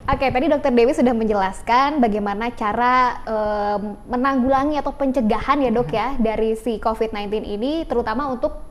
Oke, tadi Dokter Dewi sudah menjelaskan bagaimana cara menanggulangi atau pencegahan ya dok ya dari si COVID-19 ini, terutama untuk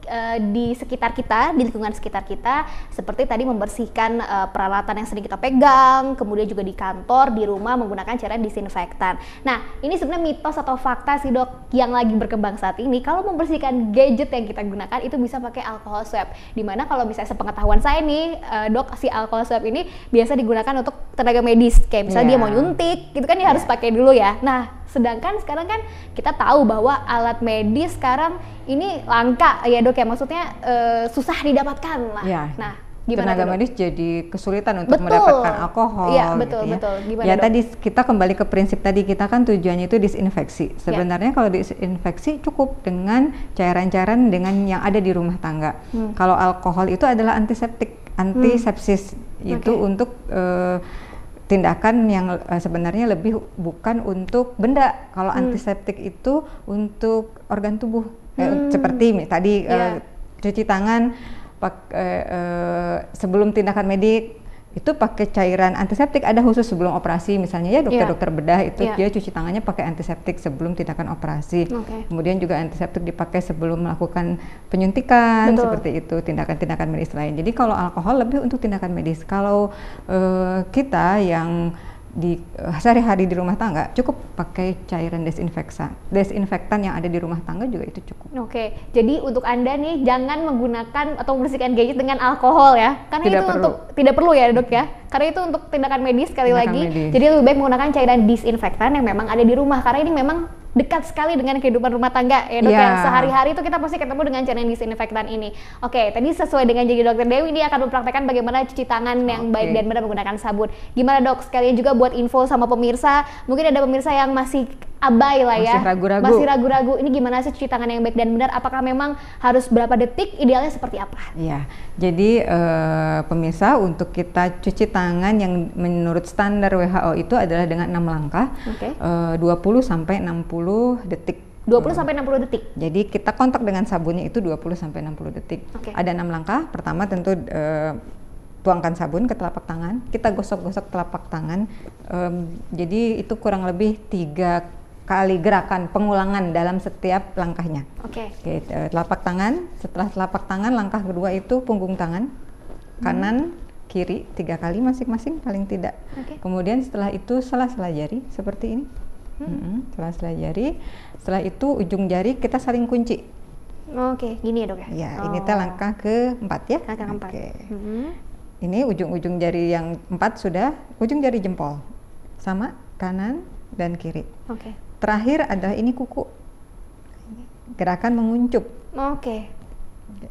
di sekitar kita, di lingkungan sekitar kita, seperti tadi membersihkan peralatan yang sering kita pegang, kemudian juga di kantor, di rumah menggunakan cairan disinfektan. Nah, ini sebenarnya mitos atau fakta sih dok yang lagi berkembang saat ini. Kalau membersihkan gadget yang kita gunakan itu bisa pakai alcohol swab. Dimana kalau misalnya sepengetahuan saya nih dok, si alcohol swab ini biasa digunakan untuk tenaga medis, kayak misalnya dia mau nyuntik, gitu kan dia harus pakai dulu ya. Nah, sedangkan sekarang kan kita tahu bahwa alat medis sekarang ini langka ya dok ya, maksudnya susah didapatkan lah. Nah, gimana tenaga medis jadi kesulitan untuk mendapatkan alkohol. Iya, betul, gitu ya. betul. Gimana ya dok? Tadi kita kembali ke prinsip tadi, kita kan tujuannya itu disinfeksi. Sebenarnya kalau disinfeksi cukup dengan cairan-cairan dengan yang ada di rumah tangga. Kalau alkohol itu adalah antiseptik, antisepsis itu untuk tindakan yang sebenarnya lebih bukan untuk benda. Kalau antiseptik itu untuk organ tubuh, seperti tadi cuci tangan sebelum tindakan medik itu pakai cairan antiseptik, ada khusus sebelum operasi misalnya ya, dokter-dokter bedah itu dia cuci tangannya pakai antiseptik sebelum tindakan operasi. Kemudian juga antiseptik dipakai sebelum melakukan penyuntikan, seperti itu tindakan-tindakan medis lain. Jadi kalau alkohol lebih untuk tindakan medis. Kalau kita yang di sehari-hari di rumah tangga cukup pakai cairan desinfektan yang ada di rumah tangga juga itu cukup. Jadi untuk Anda nih jangan menggunakan atau membersihkan gadget dengan alkohol ya, karena itu tidak perlu ya dok ya, karena itu untuk tindakan medis sekali lagi. Jadi lebih baik menggunakan cairan disinfektan yang memang ada di rumah, karena ini memang dekat sekali dengan kehidupan rumah tangga ya dok ya. Sehari-hari itu kita pasti ketemu dengan cairan disinfektan ini. Tadi sesuai dengan janji Dokter Dewi, ini akan mempraktekkan bagaimana cuci tangan yang baik dan benar menggunakan sabun. Gimana dok, sekalian juga buat info sama pemirsa, mungkin ada pemirsa yang masih abai lah ya, masih ragu-ragu, ini gimana sih cuci tangan yang baik dan benar, apakah memang harus berapa detik, idealnya seperti apa? Jadi pemirsa, untuk kita cuci tangan yang menurut standar WHO itu adalah dengan 6 langkah, 20-60 detik. 20-60 detik. Jadi kita kontak dengan sabunnya itu 20-60 detik. Ada 6 langkah. Pertama tentu tuangkan sabun ke telapak tangan, kita gosok-gosok telapak tangan. Jadi itu kurang lebih 3 kali gerakan pengulangan dalam setiap langkahnya. Telapak tangan, setelah telapak tangan langkah kedua itu punggung tangan, kanan, kiri 3 kali masing-masing paling tidak. Kemudian setelah itu sela-sela jari seperti ini. Sela-sela jari. Setelah itu ujung jari kita saling kunci. Gini ya dok ya? Ini langkah keempat ya. Langkah keempat. Ini ujung-ujung jari yang 4 sudah, ujung jari jempol sama kanan dan kiri. Terakhir adalah ini kuku, gerakan menguncup.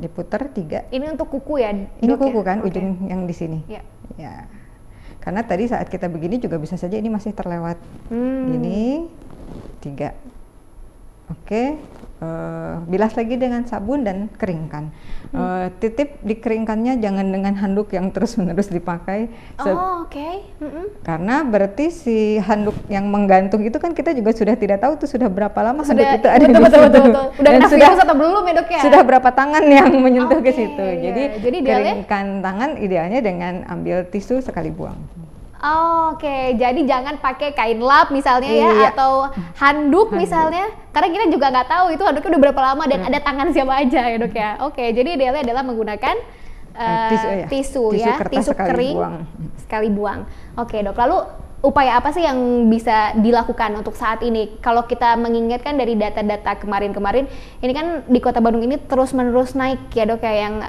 Diputar 3. Ini untuk kuku ya? Ini kuku kan, ujung yang di sini. Karena tadi saat kita begini juga bisa saja ini masih terlewat. Gini 3. Bilas lagi dengan sabun dan keringkan. Titip dikeringkannya jangan dengan handuk yang terus-menerus dipakai. Karena berarti si handuk yang menggantung itu kan kita juga sudah tidak tahu itu sudah berapa lama handuk itu ada di situ. Udah kena virus atau belum ya dok ya? Sudah berapa tangan yang menyentuh ke situ. Jadi keringkan tangan idealnya dengan ambil tisu sekali buang. Jadi jangan pakai kain lap misalnya ya, atau handuk misalnya, karena kita juga nggak tahu itu handuknya udah berapa lama dan ada tangan siapa aja ya dok ya. Jadi idealnya adalah menggunakan tisu kering sekali buang. Dok, lalu upaya apa sih yang bisa dilakukan untuk saat ini? Kalau kita mengingatkan dari data-data kemarin-kemarin, ini kan di Kota Bandung ini terus-menerus naik ya dok ya, yang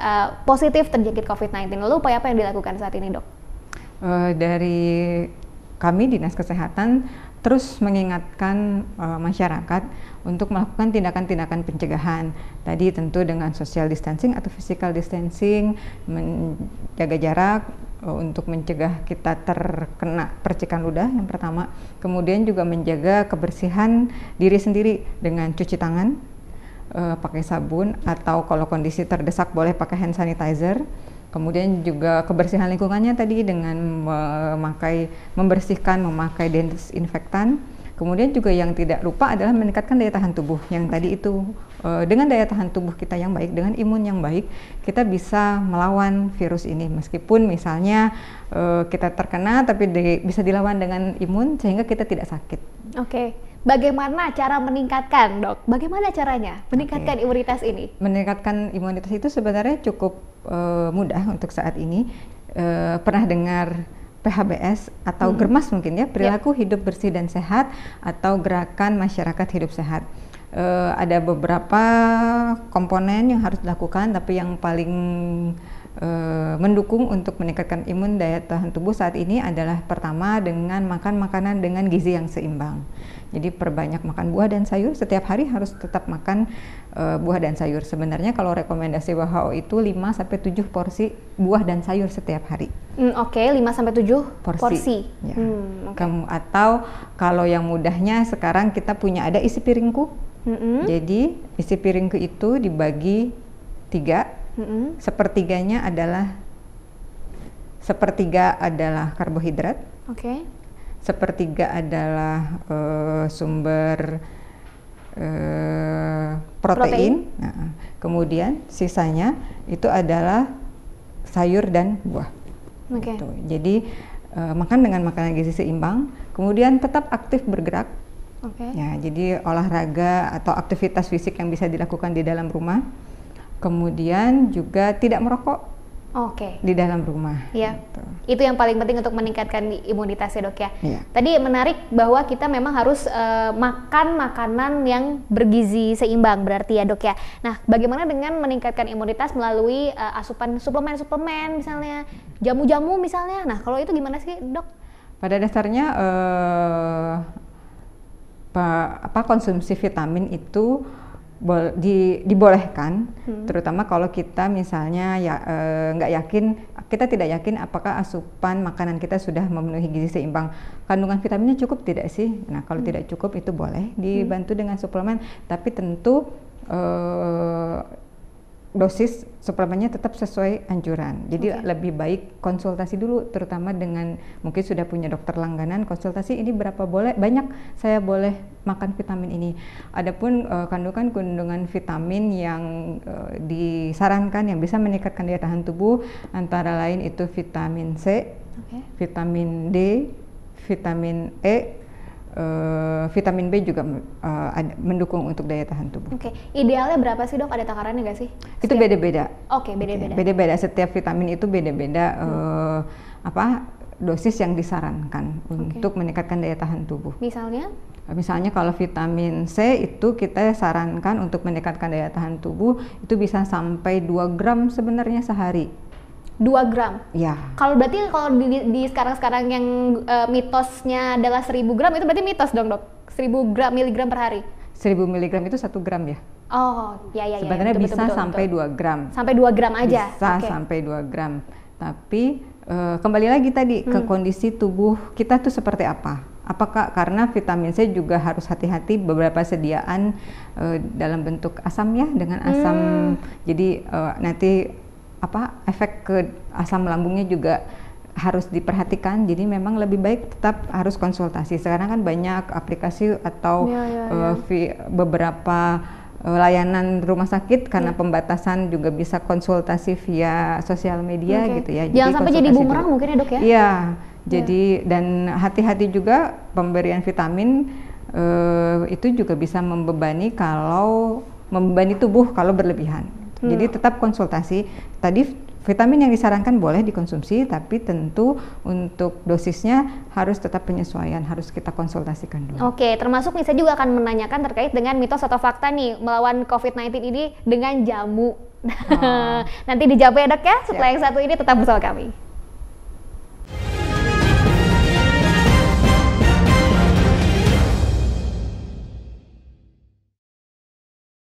positif terjangkit COVID-19. Lalu upaya apa yang dilakukan saat ini dok? Dari kami Dinas Kesehatan terus mengingatkan masyarakat untuk melakukan tindakan-tindakan pencegahan. Tadi tentu dengan social distancing atau physical distancing, menjaga jarak untuk mencegah kita terkena percikan ludah yang pertama. Kemudian juga menjaga kebersihan diri sendiri dengan cuci tangan, pakai sabun, atau kalau kondisi terdesak boleh pakai hand sanitizer. Kemudian juga kebersihan lingkungannya tadi dengan memakai desinfektan. Kemudian juga yang tidak lupa adalah meningkatkan daya tahan tubuh yang tadi itu dengan daya tahan tubuh kita yang baik, dengan imun yang baik, kita bisa melawan virus ini. Meskipun misalnya kita terkena, tapi bisa dilawan dengan imun sehingga kita tidak sakit. Oke. Bagaimana cara meningkatkan, Dok? Bagaimana caranya meningkatkan imunitas ini? Meningkatkan imunitas itu sebenarnya cukup mudah untuk saat ini. Pernah dengar PHBS atau GERMAS mungkin ya, perilaku hidup bersih dan sehat atau gerakan masyarakat hidup sehat. Ada beberapa komponen yang harus dilakukan, tapi yang paling mendukung untuk meningkatkan imun daya tahan tubuh saat ini adalah pertama dengan makan makanan dengan gizi yang seimbang. Jadi perbanyak makan buah dan sayur, setiap hari harus tetap makan buah dan sayur. Sebenarnya kalau rekomendasi WHO itu 5-7 porsi buah dan sayur setiap hari. Oke, 5-7 porsi. Ya. Atau kalau yang mudahnya sekarang kita punya ada isi piringku. Jadi isi piringku itu dibagi 3. Sepertiga adalah karbohidrat. Sepertiga adalah sumber protein. Nah, kemudian sisanya itu adalah sayur dan buah. Gitu. Jadi makan dengan makanan gizi seimbang, kemudian tetap aktif bergerak. Ya, jadi olahraga atau aktivitas fisik yang bisa dilakukan di dalam rumah. Kemudian juga tidak merokok di dalam rumah. Iya. Gitu. Itu yang paling penting untuk meningkatkan imunitas ya, Dok ya. Iya. Tadi menarik bahwa kita memang harus makan makanan yang bergizi seimbang berarti ya, Dok ya. Nah, bagaimana dengan meningkatkan imunitas melalui asupan suplemen-suplemen misalnya, jamu-jamu misalnya. Nah, kalau itu gimana sih, Dok? Pada dasarnya konsumsi vitamin itu dibolehkan, terutama kalau kita misalnya nggak yakin, kita tidak yakin apakah asupan makanan kita sudah memenuhi gizi seimbang. Kandungan vitaminnya cukup tidak sih? Nah, kalau tidak cukup itu boleh dibantu dengan suplemen, tapi tentu dosis suplemennya tetap sesuai anjuran. Jadi lebih baik konsultasi dulu, terutama dengan mungkin sudah punya dokter langganan, konsultasi ini berapa banyak saya boleh makan vitamin ini. Adapun kandungan vitamin yang disarankan yang bisa meningkatkan daya tahan tubuh antara lain itu vitamin C, vitamin D, vitamin E, vitamin B juga mendukung untuk daya tahan tubuh. Idealnya berapa sih, Dok? Ada takarannya nggak sih? Itu beda-beda. Beda-beda. Beda-beda. Setiap vitamin itu beda-beda dosis yang disarankan untuk meningkatkan daya tahan tubuh. Misalnya kalau vitamin C itu kita sarankan untuk meningkatkan daya tahan tubuh itu bisa sampai 2 gram sebenarnya sehari. 2 gram? Ya. Kalau berarti kalau di sekarang yang mitosnya adalah 1000 gram, itu berarti mitos dong, Dok? 1000 miligram per hari? 1000 miligram itu 1 gram ya? Ya. Sebenarnya bisa sampai 2 gram. Sampai 2 gram aja? Bisa sampai 2 gram. Tapi kembali lagi tadi ke kondisi tubuh kita tuh seperti apa? Apakah karena vitamin C juga harus hati-hati beberapa sediaan dalam bentuk asam ya, dengan asam. Jadi nanti efek ke asam lambungnya juga harus diperhatikan. Jadi memang lebih baik tetap harus konsultasi. Sekarang kan banyak aplikasi atau beberapa layanan rumah sakit karena pembatasan juga bisa konsultasi via sosial media gitu ya. Jangan sampai jadi bumerang mungkin ya, Dok ya? Iya. Jadi dan hati-hati juga pemberian vitamin itu juga bisa membebani tubuh kalau berlebihan. Jadi tetap konsultasi. Tadi vitamin yang disarankan boleh dikonsumsi, tapi tentu untuk dosisnya harus tetap penyesuaian, harus kita konsultasikan dulu. Termasuk saya juga akan menanyakan terkait dengan mitos atau fakta nih melawan COVID-19 ini dengan jamu. Nanti dijawab ya, Dok ya. Setelah yang satu ini tetap bersama kami.